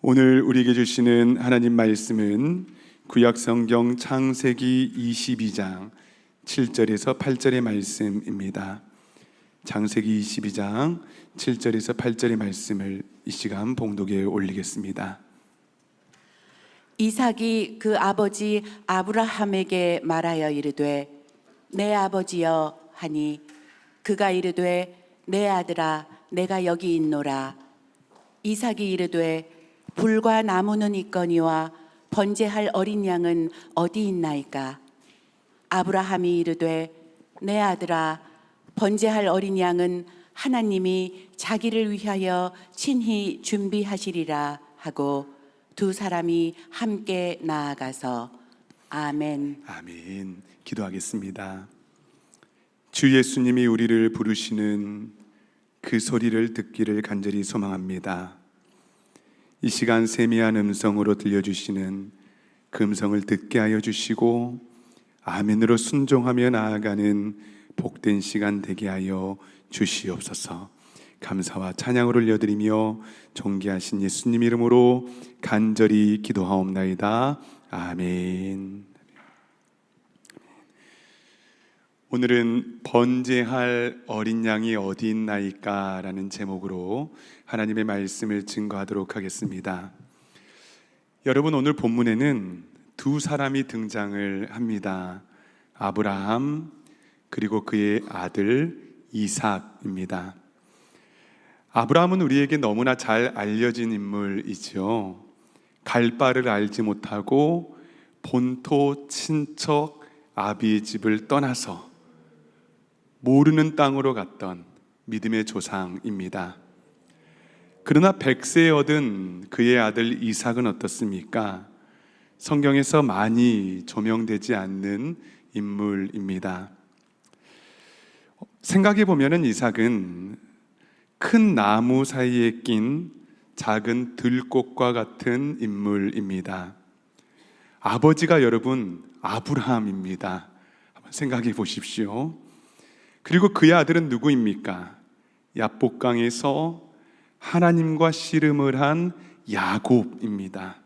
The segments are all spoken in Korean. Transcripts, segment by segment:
오늘 우리에게 주시는 하나님 말씀은 구약성경 창세기 22장 7절에서 8절의 말씀입니다. 창세기 22장 7절에서 8절의 말씀을 이 시간 봉독에 올리겠습니다. 이삭이 그 아버지 아브라함에게 말하여 이르되 내 아버지여 하니 그가 이르되 내 아들아 내가 여기 있노라. 이삭이 이르되 불과 나무는 있거니와 번제할 어린 양은 어디 있나이까? 아브라함이 이르되 내 아들아 번제할 어린 양은 하나님이 자기를 위하여 친히 준비하시리라 하고 두 사람이 함께 나아가서 아멘. 아멘. 기도하겠습니다. 주 예수님이 우리를 부르시는 그 소리를 듣기를 간절히 소망합니다. 이 시간 세미한 음성으로 들려주시는 그 음성을 듣게 하여 주시고 아멘으로 순종하며 나아가는 복된 시간 되게 하여 주시옵소서. 감사와 찬양을 올려드리며 존귀하신 예수님 이름으로 간절히 기도하옵나이다. 아멘. 오늘은 번제할 어린 양이 어디 있나이까 라는 제목으로 하나님의 말씀을 증거하도록 하겠습니다. 여러분, 오늘 본문에는 두 사람이 등장을 합니다. 아브라함 그리고 그의 아들 이삭입니다. 아브라함은 우리에게 너무나 잘 알려진 인물이죠. 갈 바를 알지 못하고 본토 친척 아비의 집을 떠나서 모르는 땅으로 갔던 믿음의 조상입니다. 그러나 100세에 얻은 그의 아들 이삭은 어떻습니까? 성경에서 많이 조명되지 않는 인물입니다. 생각해 보면 이삭은 큰 나무 사이에 낀 작은 들꽃과 같은 인물입니다. 아버지가 여러분 아브라함입니다. 한번 생각해 보십시오. 그리고 그의 아들은 누구입니까? 야복강에서 하나님과 씨름을 한 야곱입니다.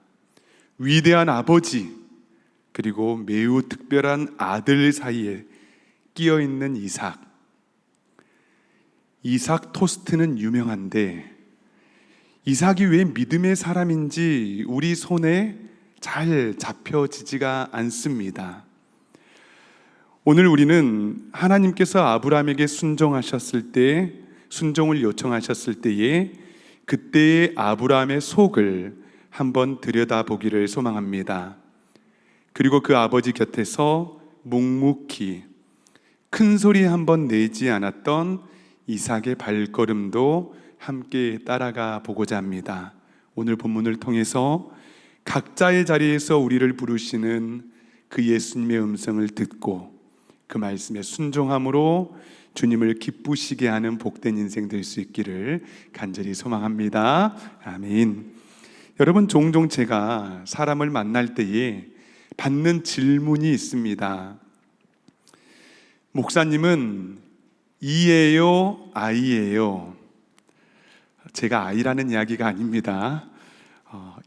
위대한 아버지 그리고 매우 특별한 아들 사이에 끼어 있는 이삭. 이삭 토스트는 유명한데 이삭이 왜 믿음의 사람인지 우리 손에 잘 잡혀지지가 않습니다. 오늘 우리는 하나님께서 아브라함에게 순종하셨을 때, 순종을 요청하셨을 때에 그때의 아브라함의 속을 한번 들여다보기를 소망합니다. 그리고 그 아버지 곁에서 묵묵히 큰 소리 한번 내지 않았던 이삭의 발걸음도 함께 따라가 보고자 합니다. 오늘 본문을 통해서 각자의 자리에서 우리를 부르시는 그 예수님의 음성을 듣고 그 말씀에 순종함으로 주님을 기쁘시게 하는 복된 인생 될 수 있기를 간절히 소망합니다. 아멘. 여러분, 종종 제가 사람을 만날 때에 받는 질문이 있습니다. 목사님은 이예요, 아이예요? 제가 아이라는 이야기가 아닙니다.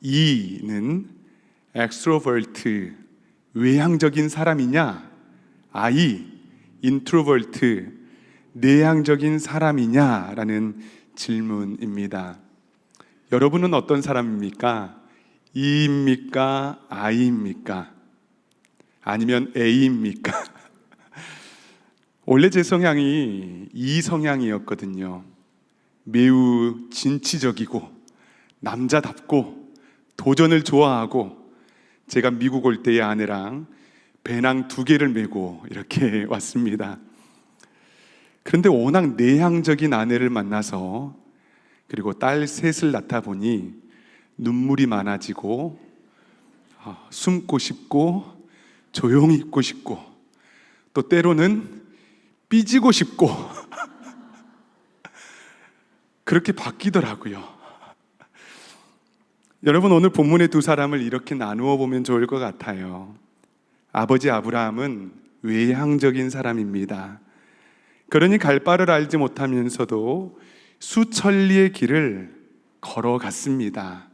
이는 extrovert, 외향적인 사람이냐? 아이, 인트로버트, 내향적인 사람이냐라는 질문입니다. 여러분은 어떤 사람입니까? E입니까? I입니까? 아니면 A입니까? 원래 제 성향이 E 성향이었거든요. 매우 진취적이고 남자답고 도전을 좋아하고 제가 미국 올 때의 아내랑 배낭 2개를 메고 이렇게 왔습니다. 그런데 워낙 내향적인 아내를 만나서 그리고 딸 셋을 낳다 보니 눈물이 많아지고 숨고 싶고 조용히 있고 싶고 또 때로는 삐지고 싶고 그렇게 바뀌더라고요. 여러분, 오늘 본문의 두 사람을 이렇게 나누어 보면 좋을 것 같아요. 아버지 아브라함은 외향적인 사람입니다. 그러니 갈 바를 알지 못하면서도 수천리의 길을 걸어갔습니다.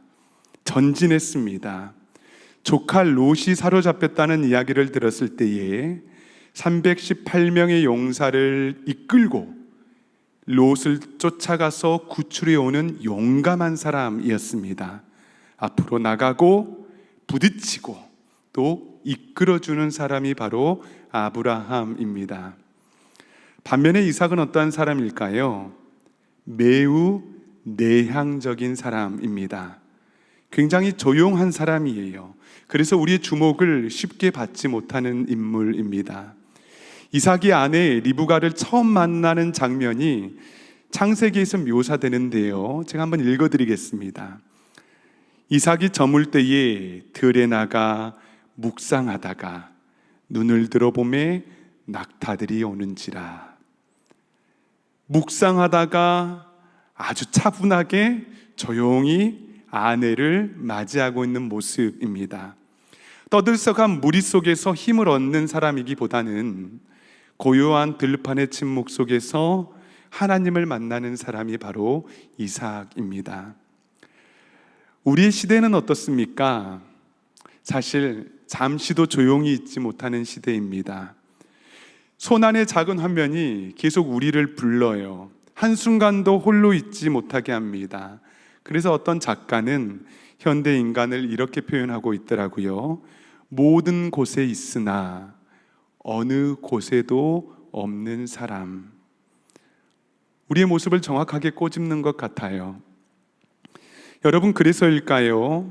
전진했습니다. 조카 롯이 사로잡혔다는 이야기를 들었을 때에 318명의 용사를 이끌고 롯을 쫓아가서 구출해 오는 용감한 사람이었습니다. 앞으로 나가고 부딪히고 또 이끌어주는 사람이 바로 아브라함입니다. 반면에 이삭은 어떠한 사람일까요? 매우 내향적인 사람입니다. 굉장히 조용한 사람이에요. 그래서 우리의 주목을 쉽게 받지 못하는 인물입니다. 이삭이 아내 리브가를 처음 만나는 장면이 창세기에서 묘사되는데요. 제가 한번 읽어드리겠습니다. 이삭이 저물 때에 들에 나가 묵상하다가 눈을 들어보매 낙타들이 오는지라. 묵상하다가 아주 차분하게 조용히 아내를 맞이하고 있는 모습입니다. 떠들썩한 무리 속에서 힘을 얻는 사람이기보다는 고요한 들판의 침묵 속에서 하나님을 만나는 사람이 바로 이삭입니다. 우리의 시대는 어떻습니까? 사실 잠시도 조용히 있지 못하는 시대입니다. 손안의 작은 화면이 계속 우리를 불러요. 한순간도 홀로 있지 못하게 합니다. 그래서 어떤 작가는 현대 인간을 이렇게 표현하고 있더라고요. 모든 곳에 있으나 어느 곳에도 없는 사람. 우리의 모습을 정확하게 꼬집는 것 같아요. 여러분, 그래서일까요?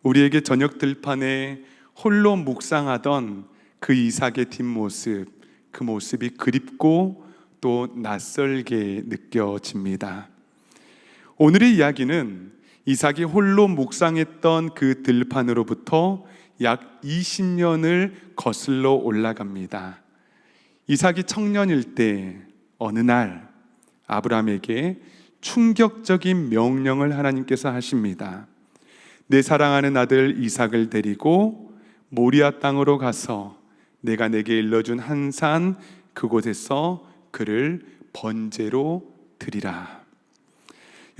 우리에게 저녁 들판에 홀로 묵상하던 그 이삭의 뒷모습, 그 모습이 그립고 또 낯설게 느껴집니다. 오늘의 이야기는 이삭이 홀로 묵상했던 그 들판으로부터 약 20년을 거슬러 올라갑니다. 이삭이 청년일 때 어느 날 아브라함에게 충격적인 명령을 하나님께서 하십니다. 내 사랑하는 아들 이삭을 데리고 모리아 땅으로 가서 내가 내게 일러준 한 산 그곳에서 그를 번제로 드리라.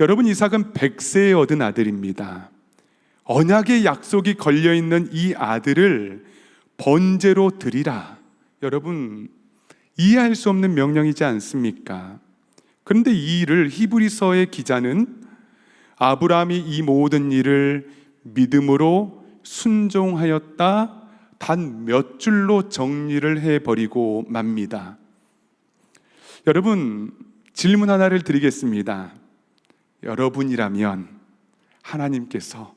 여러분, 이삭은 100세에 얻은 아들입니다. 언약의 약속이 걸려있는 이 아들을 번제로 드리라. 여러분, 이해할 수 없는 명령이지 않습니까? 그런데 이 일을 히브리서의 기자는 아브라함이 이 모든 일을 믿음으로 순종하였다 단 몇 줄로 정리를 해버리고 맙니다. 여러분, 질문 하나를 드리겠습니다. 여러분이라면 하나님께서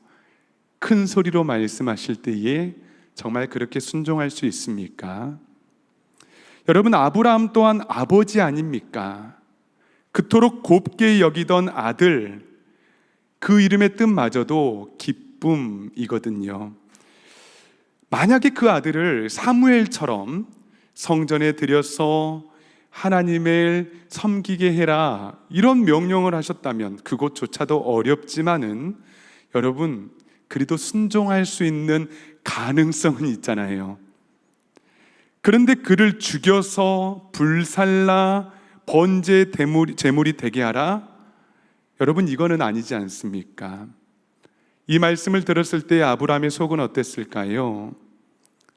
큰 소리로 말씀하실 때에 정말 그렇게 순종할 수 있습니까? 여러분, 아브라함 또한 아버지 아닙니까? 그토록 곱게 여기던 아들, 그 이름의 뜻마저도 기쁨이거든요. 만약에 그 아들을 사무엘처럼 성전에 들여서 하나님을 섬기게 해라, 이런 명령을 하셨다면 그것조차도 어렵지만은 여러분, 그래도 순종할 수 있는 가능성은 있잖아요. 그런데 그를 죽여서 불살라 번제 제물이 되게 하라? 여러분, 이거는 아니지 않습니까? 이 말씀을 들었을 때 아브라함의 속은 어땠을까요?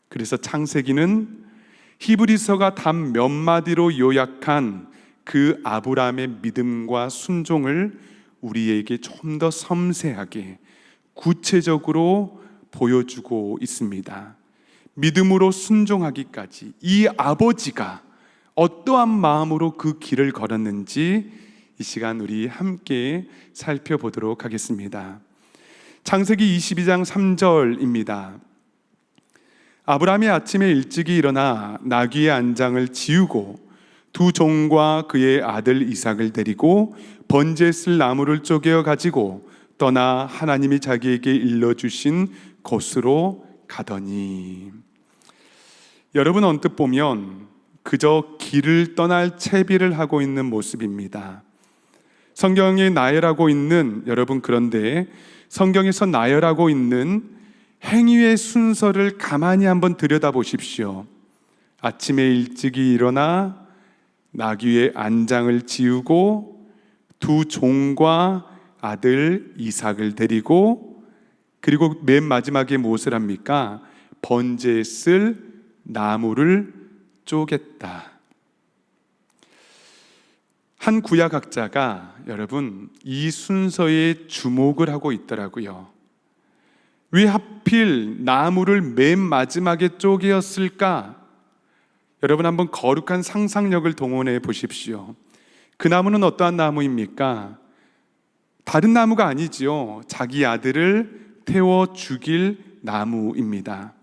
그래서 창세기는 히브리서가 단 몇 마디로 요약한 그 아브라함의 믿음과 순종을 우리에게 좀 더 섬세하게 구체적으로 보여주고 있습니다. 믿음으로 순종하기까지 이 아버지가 어떠한 마음으로 그 길을 걸었는지 이 시간 우리 함께 살펴보도록 하겠습니다. 창세기 22장 3절입니다. 아브라함이 아침에 일찍이 일어나 나귀의 안장을 지우고 두 종과 그의 아들 이삭을 데리고 번제에 쓸 나무를 쪼개어 가지고 떠나 하나님이 자기에게 일러주신 곳으로 가더니. 여러분, 언뜻 보면 그저 길을 떠날 채비를 하고 있는 모습입니다. 성경에 나열하고 있는, 여러분, 그런데 성경에서 나열하고 있는 행위의 순서를 가만히 한번 들여다보십시오. 아침에 일찍이 일어나 나귀의 안장을 지우고 두 종과 아들 이삭을 데리고 그리고 맨 마지막에 무엇을 합니까? 번제에 쓸 나무를 쪼갰다. 한 구약학자가 여러분 이 순서에 주목을 하고 있더라고요. 왜 하필 나무를 맨 마지막에 쪼개었을까? 여러분 한번 거룩한 상상력을 동원해 보십시오. 그 나무는 어떠한 나무입니까? 다른 나무가 아니지요. 자기 아들을 태워 죽일 나무입니다.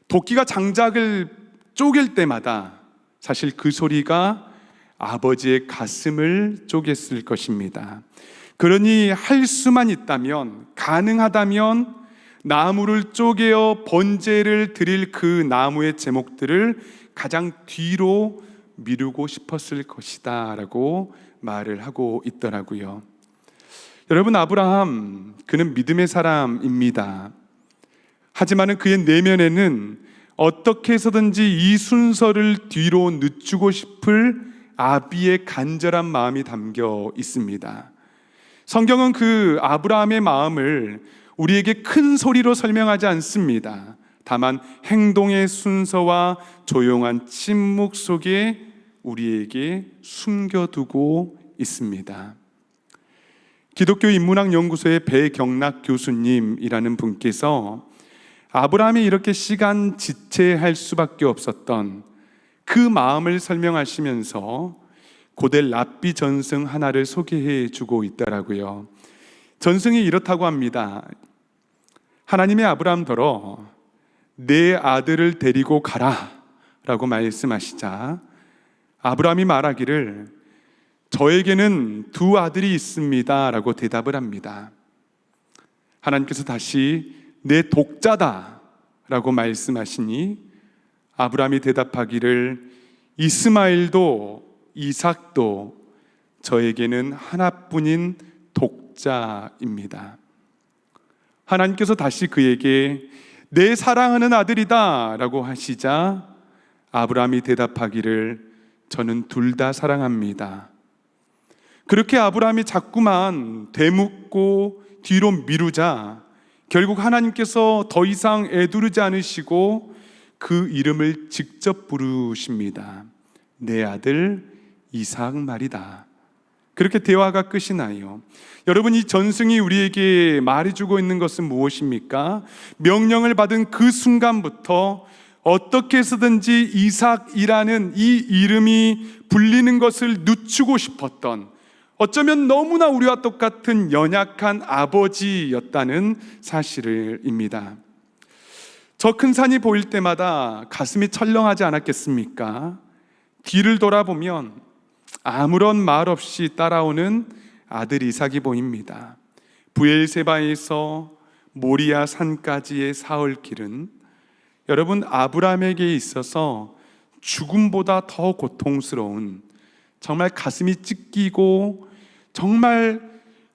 도끼가 장작을 쪼갤 때마다 사실 그 소리가 아버지의 가슴을 쪼갰을 것입니다. 그러니 할 수만 있다면, 가능하다면 나무를 쪼개어 번제를 드릴 그 나무의 제목들을 가장 뒤로 미루고 싶었을 것이다 라고 말을 하고 있더라고요. 여러분, 아브라함, 그는 믿음의 사람입니다. 하지만 그의 내면에는 어떻게 해서든지 이 순서를 뒤로 늦추고 싶을 아비의 간절한 마음이 담겨 있습니다. 성경은 그 아브라함의 마음을 우리에게 큰 소리로 설명하지 않습니다. 다만 행동의 순서와 조용한 침묵 속에 우리에게 숨겨두고 있습니다. 기독교 인문학 연구소의 배경락 교수님이라는 분께서 아브라함이 이렇게 시간 지체할 수밖에 없었던 그 마음을 설명하시면서 고대 랍비 전승 하나를 소개해 주고 있더라고요. 전승이 이렇다고 합니다. 하나님의 아브라함더러 내 아들을 데리고 가라 라고 말씀하시자 아브라함이 말하기를 저에게는 두 아들이 있습니다 라고 대답을 합니다. 하나님께서 다시 내 독자다 라고 말씀하시니 아브라함이 대답하기를 이스마엘도 이삭도 저에게는 하나뿐인 독자입니다. 하나님께서 다시 그에게 내 사랑하는 아들이다 라고 하시자 아브라함이 대답하기를 저는 둘 다 사랑합니다. 그렇게 아브라함이 자꾸만 되묻고 뒤로 미루자 결국 하나님께서 더 이상 애두르지 않으시고 그 이름을 직접 부르십니다. 내 아들 이삭 말이다. 그렇게 대화가 끝이 나요. 여러분, 이 전승이 우리에게 말해주고 있는 것은 무엇입니까? 명령을 받은 그 순간부터 어떻게 해서든지 이삭이라는 이 이름이 불리는 것을 늦추고 싶었던, 어쩌면 너무나 우리와 똑같은 연약한 아버지였다는 사실입니다. 저 큰 산이 보일 때마다 가슴이 철렁하지 않았겠습니까? 뒤를 돌아보면 아무런 말 없이 따라오는 아들 이삭이 보입니다. 브엘세바에서 모리아 산까지의 사흘길은 여러분 아브라함에게 있어서 죽음보다 더 고통스러운, 정말 가슴이 찢기고 정말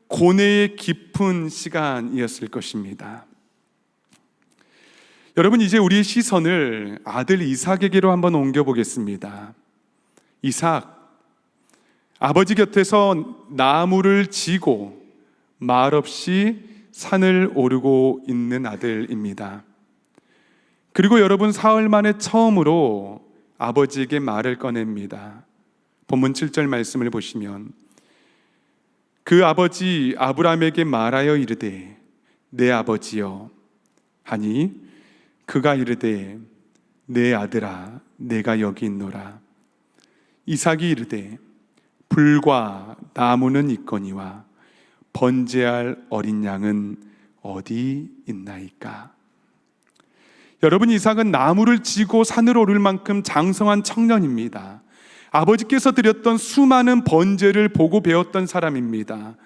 고뇌의 깊은 시간이었을 것입니다. 여러분, 이제 우리의 시선을 아들 이삭에게로 한번 옮겨보겠습니다. 이삭, 아버지 곁에서 나무를 지고 말없이 산을 오르고 있는 아들입니다. 그리고 여러분, 사흘 만에 처음으로 아버지에게 말을 꺼냅니다. 본문 7절 말씀을 보시면 그 아버지 아브라함에게 말하여 이르되 내 아버지여 하니 그가 이르되 내 아들아 내가 여기 있노라. 이삭이 이르되 불과 나무는 있거니와 번제할 어린 양은 어디 있나이까. 여러분, 이삭은 나무를 지고 산을 오를 만큼 장성한 청년입니다. 아버지께서 드렸던 수많은 번제를 보고 배웠던 사람입니다.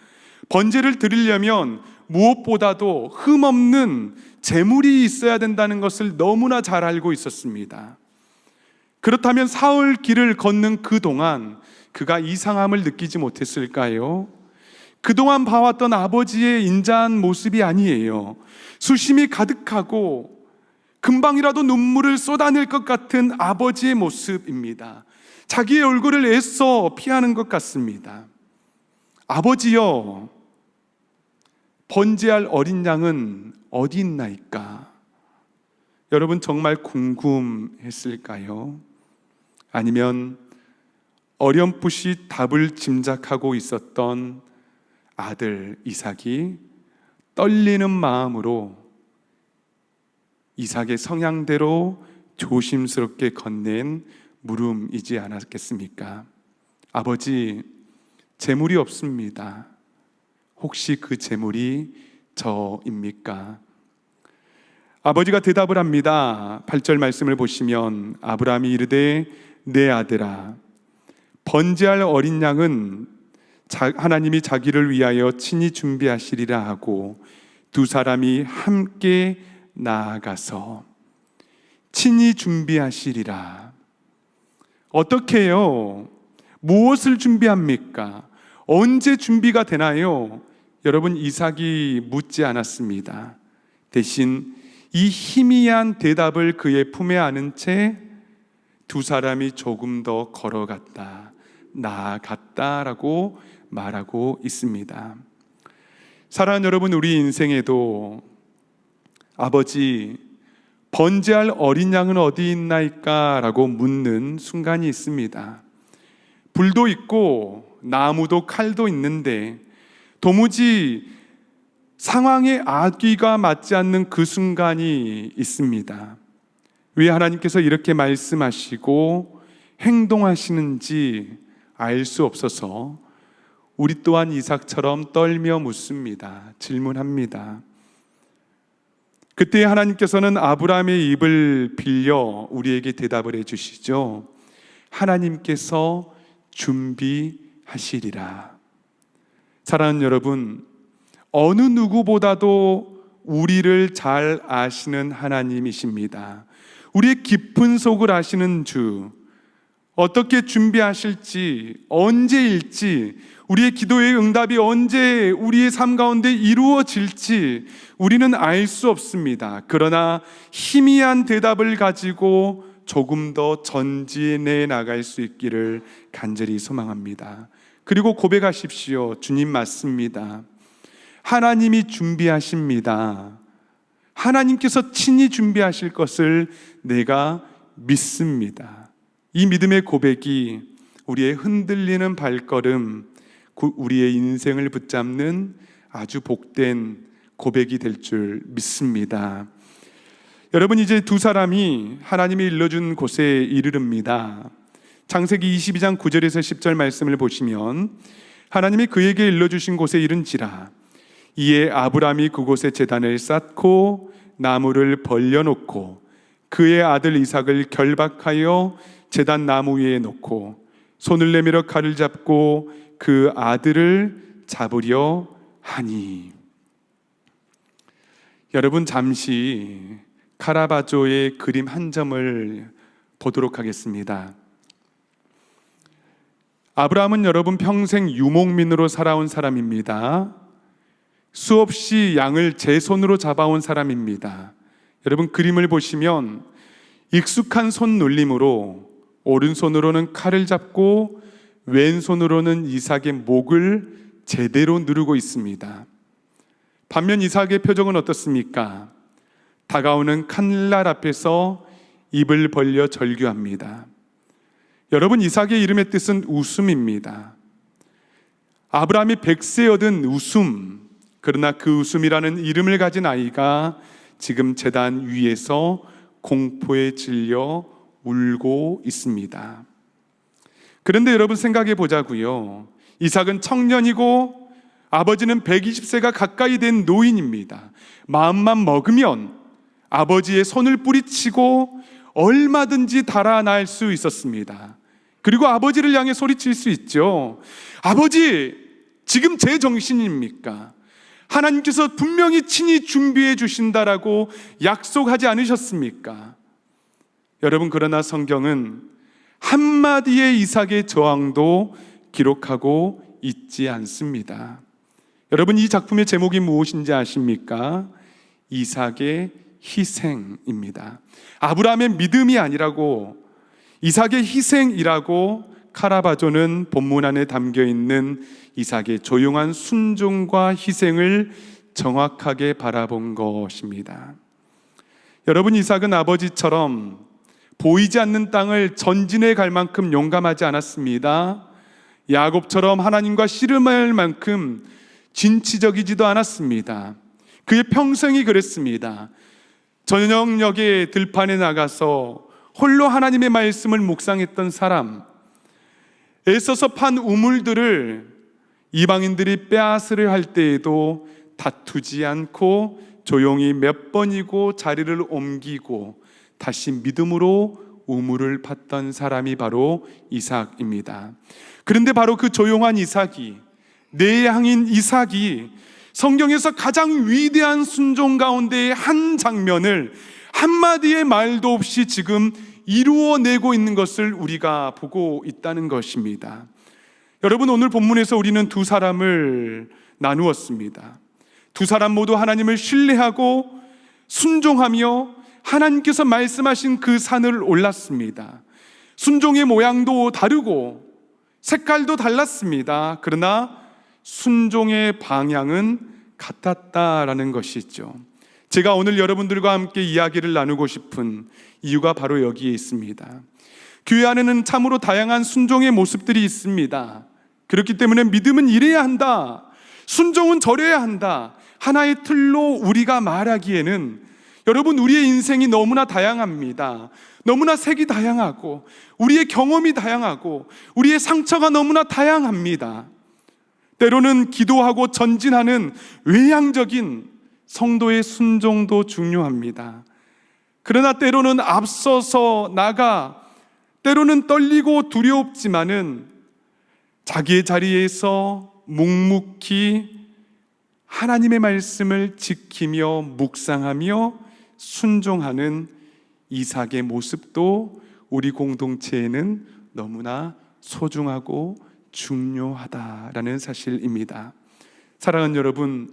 번제를 드리려면 무엇보다도 흠없는 제물이 있어야 된다는 것을 너무나 잘 알고 있었습니다. 그렇다면 사흘 길을 걷는 그동안 그가 이상함을 느끼지 못했을까요? 그동안 봐왔던 아버지의 인자한 모습이 아니에요. 수심이 가득하고 금방이라도 눈물을 쏟아낼 것 같은 아버지의 모습입니다. 자기의 얼굴을 애써 피하는 것 같습니다. 아버지여, 번제할 어린 양은 어디 있나이까? 여러분 정말 궁금했을까요? 아니면 어렴풋이 답을 짐작하고 있었던 아들 이삭이 떨리는 마음으로 이삭의 성향대로 조심스럽게 건넨 물음이지 않았겠습니까? 아버지, 재물이 없습니다. 혹시 그 재물이 저입니까? 아버지가 대답을 합니다. 8절 말씀을 보시면 아브라함이 이르되 내 아들아, 번제할 어린 양은 하나님이 자기를 위하여 친히 준비하시리라 하고 두 사람이 함께 나아가서 친히 준비하시리라. 어떻게 해요? 무엇을 준비합니까? 언제 준비가 되나요? 여러분, 이삭이 묻지 않았습니다. 대신 이 희미한 대답을 그의 품에 안은 채 두 사람이 조금 더 걸어갔다, 나아갔다라고 말하고 있습니다. 사랑하는 여러분, 우리 인생에도 아버지, 번제할 어린 양은 어디 있나이까? 라고 묻는 순간이 있습니다. 불도 있고 나무도 칼도 있는데 도무지 상황에 앞뒤가 맞지 않는 그 순간이 있습니다. 왜 하나님께서 이렇게 말씀하시고 행동하시는지 알 수 없어서 우리 또한 이삭처럼 떨며 묻습니다. 질문합니다. 그때 하나님께서는 아브라함의 입을 빌려 우리에게 대답을 해주시죠. 하나님께서 준비하시리라. 사랑하는 여러분, 어느 누구보다도 우리를 잘 아시는 하나님이십니다. 우리의 깊은 속을 아시는 주, 어떻게 준비하실지, 언제일지, 우리의 기도의 응답이 언제 우리의 삶 가운데 이루어질지 우리는 알 수 없습니다. 그러나 희미한 대답을 가지고 조금 더 전진해 나갈 수 있기를 간절히 소망합니다. 그리고 고백하십시오. 주님 맞습니다. 하나님이 준비하십니다. 하나님께서 친히 준비하실 것을 내가 믿습니다. 이 믿음의 고백이 우리의 흔들리는 발걸음, 우리의 인생을 붙잡는 아주 복된 고백이 될 줄 믿습니다. 여러분, 이제 두 사람이 하나님이 일러준 곳에 이르릅니다. 창세기 22장 9절에서 10절 말씀을 보시면 하나님이 그에게 일러주신 곳에 이른지라 이에 아브라함이 그곳에 제단을 쌓고 나무를 벌려놓고 그의 아들 이삭을 결박하여 제단 나무 위에 놓고 손을 내밀어 칼을 잡고 그 아들을 잡으려 하니. 여러분, 잠시 카라바조의 그림 한 점을 보도록 하겠습니다. 아브라함은 여러분 평생 유목민으로 살아온 사람입니다. 수없이 양을 제 손으로 잡아온 사람입니다. 여러분, 그림을 보시면 익숙한 손놀림으로 오른손으로는 칼을 잡고 왼손으로는 이삭의 목을 제대로 누르고 있습니다. 반면 이삭의 표정은 어떻습니까? 다가오는 칼날 앞에서 입을 벌려 절규합니다. 여러분, 이삭의 이름의 뜻은 웃음입니다. 아브라함이 100세 얻은 웃음, 그러나 그 웃음이라는 이름을 가진 아이가 지금 제단 위에서 공포에 질려 울고 있습니다. 그런데 여러분, 생각해 보자고요. 이삭은 청년이고 아버지는 120세가 가까이 된 노인입니다. 마음만 먹으면 아버지의 손을 뿌리치고 얼마든지 달아날 수 있었습니다. 그리고 아버지를 향해 소리칠 수 있죠. 아버지, 지금 제 정신입니까? 하나님께서 분명히 친히 준비해 주신다라고 약속하지 않으셨습니까? 여러분, 그러나 성경은 한마디의 이삭의 저항도 기록하고 있지 않습니다. 여러분, 이 작품의 제목이 무엇인지 아십니까? 이삭의 희생입니다. 아브라함의 믿음이 아니라고, 이삭의 희생이라고 카라바조는 본문 안에 담겨 있는 이삭의 조용한 순종과 희생을 정확하게 바라본 것입니다. 여러분, 이삭은 아버지처럼 보이지 않는 땅을 전진해 갈 만큼 용감하지 않았습니다. 야곱처럼 하나님과 씨름할 만큼 진취적이지도 않았습니다. 그의 평생이 그랬습니다. 저녁녘에 들판에 나가서 홀로 하나님의 말씀을 묵상했던 사람, 애써서 판 우물들을 이방인들이 빼앗으려 할 때에도 다투지 않고 조용히 몇 번이고 자리를 옮기고 다시 믿음으로 우물을 팠던 사람이 바로 이삭입니다. 그런데 바로 그 조용한 이삭이, 내향인 이삭이 성경에서 가장 위대한 순종 가운데의 한 장면을 한마디의 말도 없이 지금 이루어내고 있는 것을 우리가 보고 있다는 것입니다. 여러분, 오늘 본문에서 우리는 두 사람을 나누었습니다. 두 사람 모두 하나님을 신뢰하고 순종하며 하나님께서 말씀하신 그 산을 올랐습니다. 순종의 모양도 다르고 색깔도 달랐습니다. 그러나 순종의 방향은 같았다라는 것이죠. 제가 오늘 여러분들과 함께 이야기를 나누고 싶은 이유가 바로 여기에 있습니다. 교회 안에는 참으로 다양한 순종의 모습들이 있습니다. 그렇기 때문에 믿음은 이래야 한다, 순종은 저래야 한다, 하나의 틀로 우리가 말하기에는 여러분, 우리의 인생이 너무나 다양합니다. 너무나 색이 다양하고 우리의 경험이 다양하고 우리의 상처가 너무나 다양합니다. 때로는 기도하고 전진하는 외향적인 성도의 순종도 중요합니다. 그러나 때로는 앞서서 나가, 때로는 떨리고 두렵지만은 자기의 자리에서 묵묵히 하나님의 말씀을 지키며 묵상하며 순종하는 이삭의 모습도 우리 공동체에는 너무나 소중하고 중요하다라는 사실입니다. 사랑하는 여러분,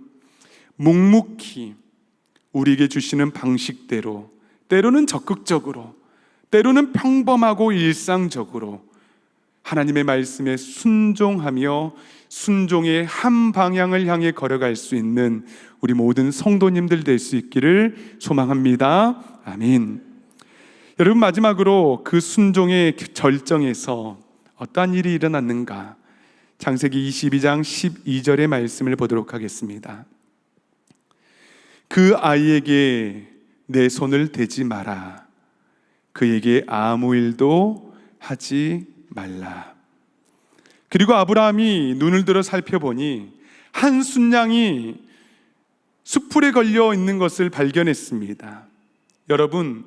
묵묵히 우리에게 주시는 방식대로, 때로는 적극적으로, 때로는 평범하고 일상적으로 하나님의 말씀에 순종하며 순종의 한 방향을 향해 걸어갈 수 있는 우리 모든 성도님들 될 수 있기를 소망합니다. 아멘. 여러분, 마지막으로 그 순종의 절정에서 어떠한 일이 일어났는가? 창세기 22장 12절의 말씀을 보도록 하겠습니다. 그 아이에게 내 손을 대지 마라. 그에게 아무 일도 하지 말라. 그리고 아브라함이 눈을 들어 살펴보니 한 순양이 숯불에 걸려 있는 것을 발견했습니다. 여러분,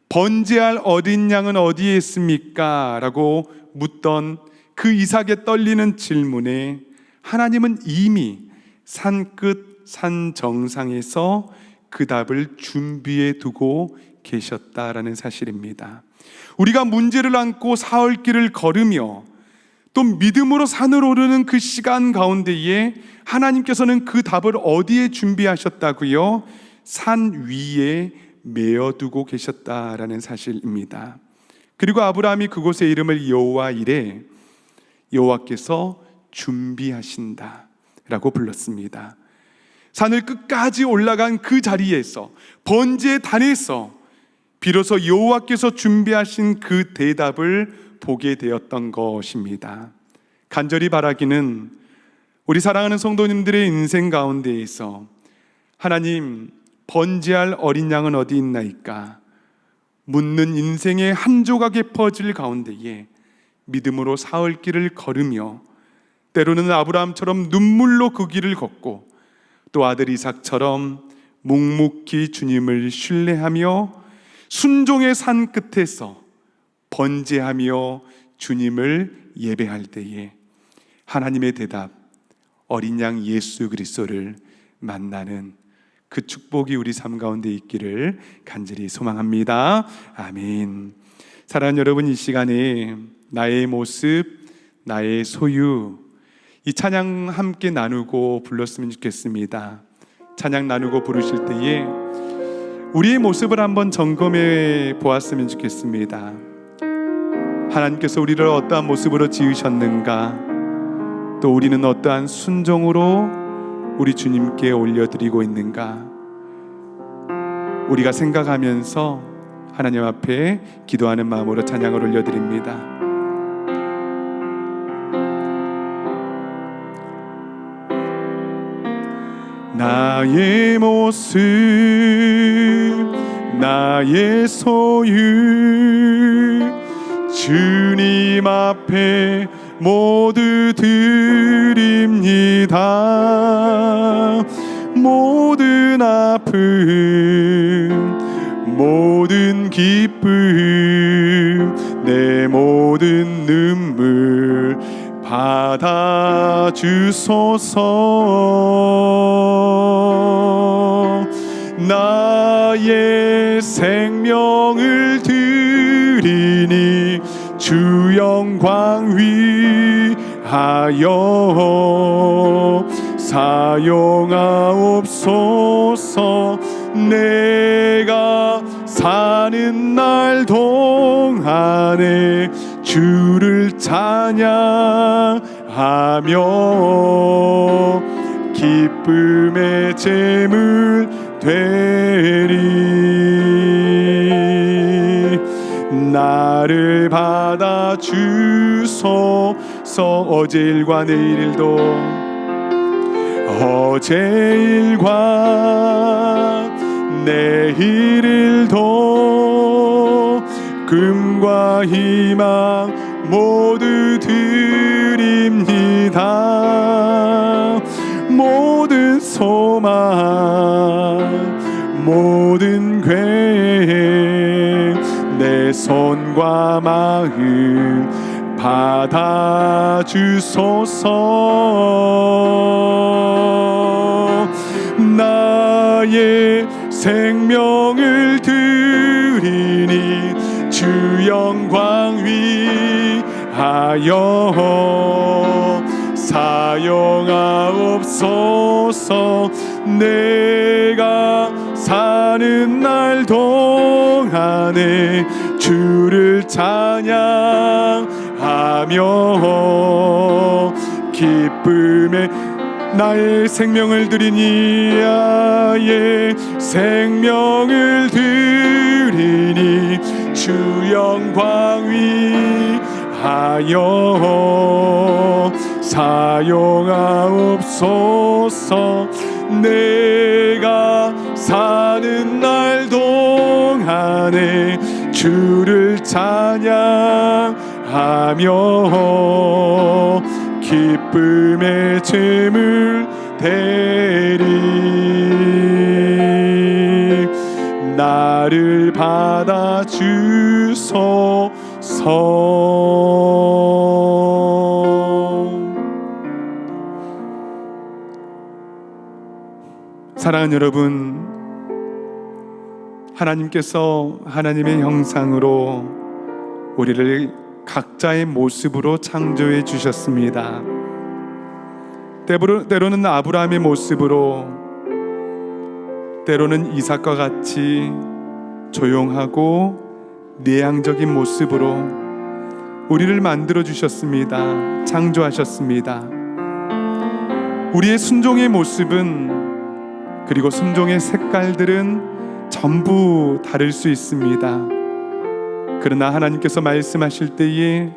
번제할 어린 양은 어디에 있습니까? 라고 묻던 그 이삭의 떨리는 질문에 하나님은 이미 산끝 산 정상에서 그 답을 준비해 두고 계셨다라는 사실입니다. 우리가 문제를 안고 사흘길을 걸으며 또 믿음으로 산을 오르는 그 시간 가운데에 하나님께서는 그 답을 어디에 준비하셨다고요? 산 위에 메어두고 계셨다라는 사실입니다. 그리고 아브라함이 그곳의 이름을 여호와 이래 여호와께서 준비하신다라고 불렀습니다. 산을 끝까지 올라간 그 자리에서, 번제의 단에서 비로소 여호와께서 준비하신 그 대답을 보게 되었던 것입니다. 간절히 바라기는 우리 사랑하는 성도님들의 인생 가운데에서 하나님, 번제할 어린 양은 어디 있나이까 묻는 인생의 한 조각의 퍼즐 가운데에 믿음으로 사흘길을 걸으며 때로는 아브라함처럼 눈물로 그 길을 걷고 또 아들 이삭처럼 묵묵히 주님을 신뢰하며 순종의 산 끝에서 번제하며 주님을 예배할 때에 하나님의 대답, 어린 양 예수 그리스도를 만나는 그 축복이 우리 삶 가운데 있기를 간절히 소망합니다. 아멘. 사랑하는 여러분, 이 시간에 나의 모습, 나의 소유, 이 찬양 함께 나누고 불렀으면 좋겠습니다. 찬양 나누고 부르실 때에 우리의 모습을 한번 점검해 보았으면 좋겠습니다. 하나님께서 우리를 어떠한 모습으로 지으셨는가, 또 우리는 어떠한 순종으로 우리 주님께 올려드리고 있는가? 우리가 생각하면서 하나님 앞에 기도하는 마음으로 찬양을 올려드립니다. 나의 모습, 나의 소유, 주님 앞에 모두 드립니다. 모든 아픔, 모든 기쁨, 내 모든 눈물 받아주소서. 나의 생명을 드리니 주 영광 위하여 사용하옵소서. 내가 사는 날 동안에 주를 찬양하며 기쁨의 제물 되리. 나를 받아주소서. 어제 일과 내일 일도, 어제 일과 내일 일도, 꿈과 희망 모두 드립니다. 모든 소망, 모든 계획, 내 손과 마음 받아주소서. 나의 생명을 드리니 주 영광 위하여 사용하옵소서. 내가 사는 날 동안에 주를 찬양하며 기쁨의 나의 생명을 드리니, 나의 생명을 드리니 주 영광 위하여 사용하옵소서. 내가 사는 날 동안에 주를 찬양하며 기쁨의 제물 되리. 나를 받아주소서. 사랑하는 여러분, 하나님께서 하나님의 형상으로 우리를 각자의 모습으로 창조해 주셨습니다. 때로는 아브라함의 모습으로, 때로는 이삭과 같이 조용하고 내향적인 모습으로 우리를 만들어 주셨습니다. 창조하셨습니다. 우리의 순종의 모습은, 그리고 순종의 색깔들은 전부 다를 수 있습니다. 그러나 하나님께서 말씀하실 때에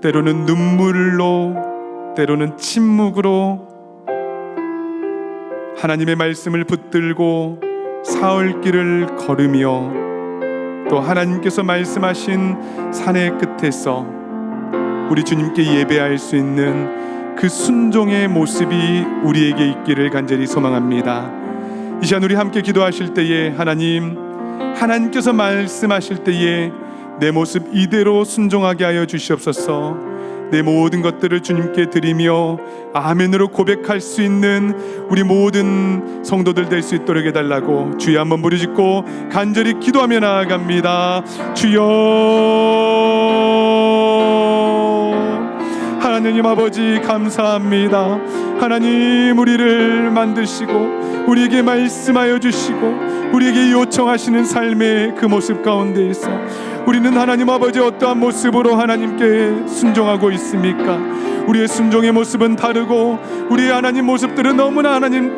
때로는 눈물로, 때로는 침묵으로 하나님의 말씀을 붙들고 사흘길을 걸으며, 또 하나님께서 말씀하신 산의 끝에서 우리 주님께 예배할 수 있는 그 순종의 모습이 우리에게 있기를 간절히 소망합니다. 이 시간 우리 함께 기도하실 때에 하나님께서 말씀하실 때에 내 모습 이대로 순종하게 하여 주시옵소서. 내 모든 것들을 주님께 드리며 아멘으로 고백할 수 있는 우리 모든 성도들 될 수 있도록 해달라고 주여 한번 부르짖고 간절히 기도하며 나아갑니다. 주여, 하나님 하나님 아버지 감사합니다. 하나님 우리를 만드시고 우리에게 말씀하여 주시고 우리에게 요청하시는 삶의 그 모습 가운데에서 우리는 하나님 아버지 어떠한 모습으로 하나님께 순종하고 있습니까? 우리의 순종의 모습은 다르고 우리의 하나님 모습들은 너무나 하나님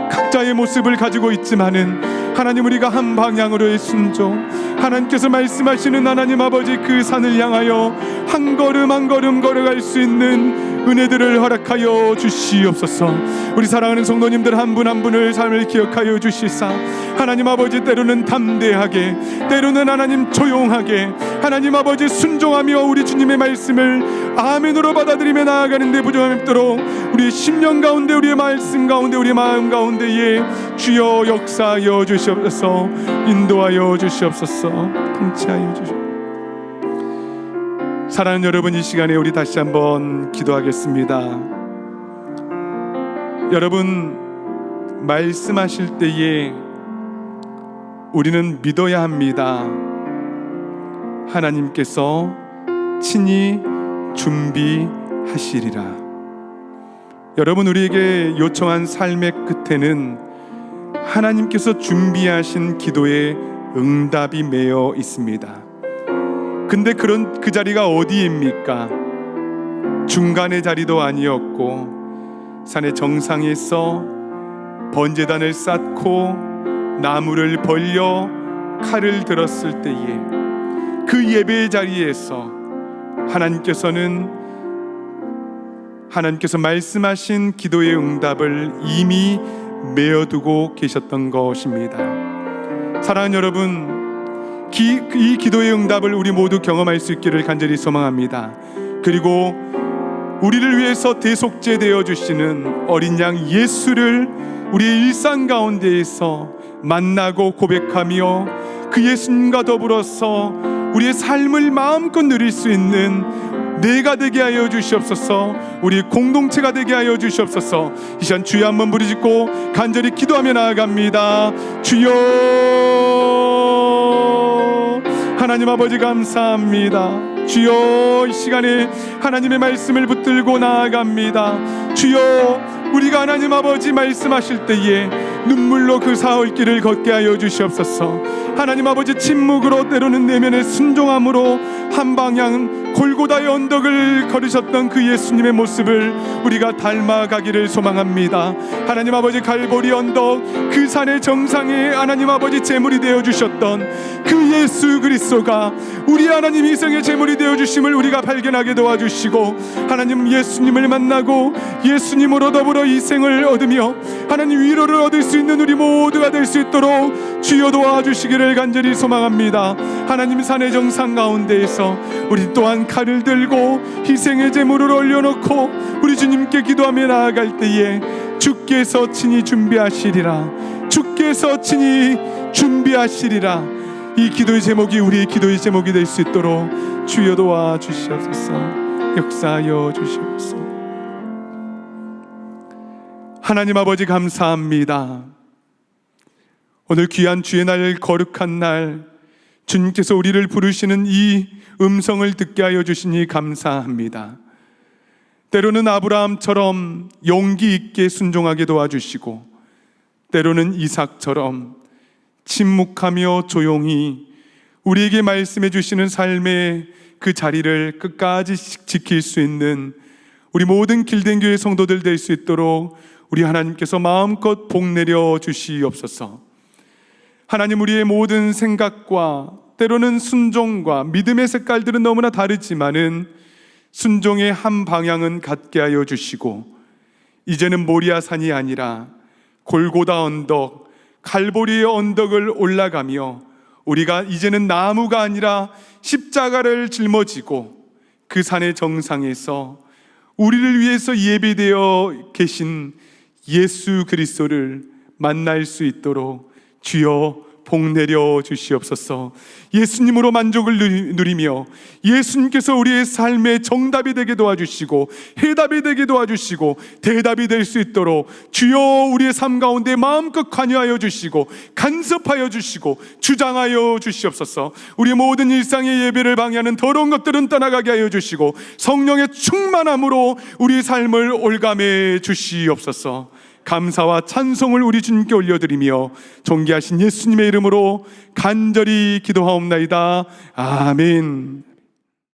각자의 모습을 가지고 있지만은 하나님 우리가 한 방향으로의 순종, 하나님께서 말씀하시는 하나님 아버지 그 산을 향하여 한 걸음 한 걸음 걸어갈 수 있는 은혜들을 허락하여 주시옵소서. 우리 사랑하는 성도님들 한 분 한 분을 삶을 기억하여 주시사 하나님 아버지 때로는 담대하게, 때로는 하나님 조용하게 하나님 아버지 순종하며 우리 주님의 말씀을 아멘으로 받아들이며 나아가는 데 부족함이 없도록 우리의 심령 가운데, 우리의 말씀 가운데, 우리의 마음 가운데에 주여 역사하여 주시옵소서. 인도하여 주시옵소서. 통치하여 주시옵소서. 사랑하는 여러분, 이 시간에 우리 다시 한번 기도하겠습니다. 여러분, 말씀하실 때에 우리는 믿어야 합니다. 하나님께서 친히 준비하시리라. 여러분, 우리에게 요청한 삶의 끝에는 하나님께서 준비하신 기도의 응답이 매여 있습니다. 근데 그 자리가 어디입니까? 중간의 자리도 아니었고 산의 정상에서 번제단을 쌓고 나무를 벌려 칼을 들었을 때에 그 예배의 자리에서 하나님께서 말씀하신 기도의 응답을 이미 메어두고 계셨던 것입니다. 사랑하는 여러분, 이 기도의 응답을 우리 모두 경험할 수 있기를 간절히 소망합니다. 그리고 우리를 위해서 대속제 되어 주시는 어린 양 예수를 우리의 일상 가운데에서 만나고 고백하며 그 예수님과 더불어서 우리의 삶을 마음껏 누릴 수 있는 내가 되게 하여 주시옵소서. 우리 공동체가 되게 하여 주시옵소서. 이 시간 주여 한번 부르짖고 간절히 기도하며 나아갑니다. 주여, 하나님 아버지 감사합니다. 주여, 이 시간에 하나님의 말씀을 붙들고 나아갑니다. 주여, 우리가 하나님 아버지 말씀하실 때에 눈물로 그 사흘길을 걷게 하여 주시옵소서. 하나님 아버지 침묵으로, 때로는 내면의 순종함으로 한 방향 골고다의 언덕을 걸으셨던 그 예수님의 모습을 우리가 닮아가기를 소망합니다. 하나님 아버지 갈보리 언덕 그 산의 정상에 하나님 아버지 제물이 되어 주셨던 그 예수 그리스도가 우리 하나님 희생의 제물이 되어 주심을 우리가 발견하게 도와주시고, 하나님 예수님을 만나고 예수님으로 더불어 희생을 얻으며 하나님 위로를 얻을 수 있는 우리 모두가 될 수 있도록 주여 도와주시기를 간절히 소망합니다. 하나님 산의 정상 가운데에서 우리 또한 칼을 들고 희생의 제물을 올려놓고 우리 주님께 기도하며 나아갈 때에 주께서 친히 준비하시리라. 주께서 친히 준비하시리라. 이 기도의 제목이 우리의 기도의 제목이 될 수 있도록 주여 도와주시옵소서. 역사하여 주시옵소서. 하나님 아버지 감사합니다. 오늘 귀한 주의 날, 거룩한 날, 주님께서 우리를 부르시는 이 음성을 듣게 하여 주시니 감사합니다. 때로는 아브라함처럼 용기 있게 순종하게 도와주시고, 때로는 이삭처럼 침묵하며 조용히 우리에게 말씀해 주시는 삶의 그 자리를 끝까지 지킬 수 있는 우리 모든 길된 교회 성도들 될 수 있도록 우리 하나님께서 마음껏 복내려 주시옵소서. 하나님, 우리의 모든 생각과 때로는 순종과 믿음의 색깔들은 너무나 다르지만은 순종의 한 방향은 같게 하여 주시고, 이제는 모리아산이 아니라 골고다 언덕, 갈보리의 언덕을 올라가며 우리가 이제는 나무가 아니라 십자가를 짊어지고 그 산의 정상에서 우리를 위해서 예비되어 계신 예수 그리스도를 만날 수 있도록 주여 복 내려 주시옵소서. 예수님으로 만족을 누리며 예수님께서 우리의 삶의 정답이 되게 도와주시고 해답이 되게 도와주시고 대답이 될 수 있도록 주여 우리의 삶 가운데 마음껏 관여하여 주시고 간섭하여 주시고 주장하여 주시옵소서. 우리 모든 일상의 예배를 방해하는 더러운 것들은 떠나가게 하여 주시고 성령의 충만함으로 우리 삶을 올감해 주시옵소서. 감사와 찬송을 우리 주님께 올려드리며 존귀하신 예수님의 이름으로 간절히 기도하옵나이다. 아멘.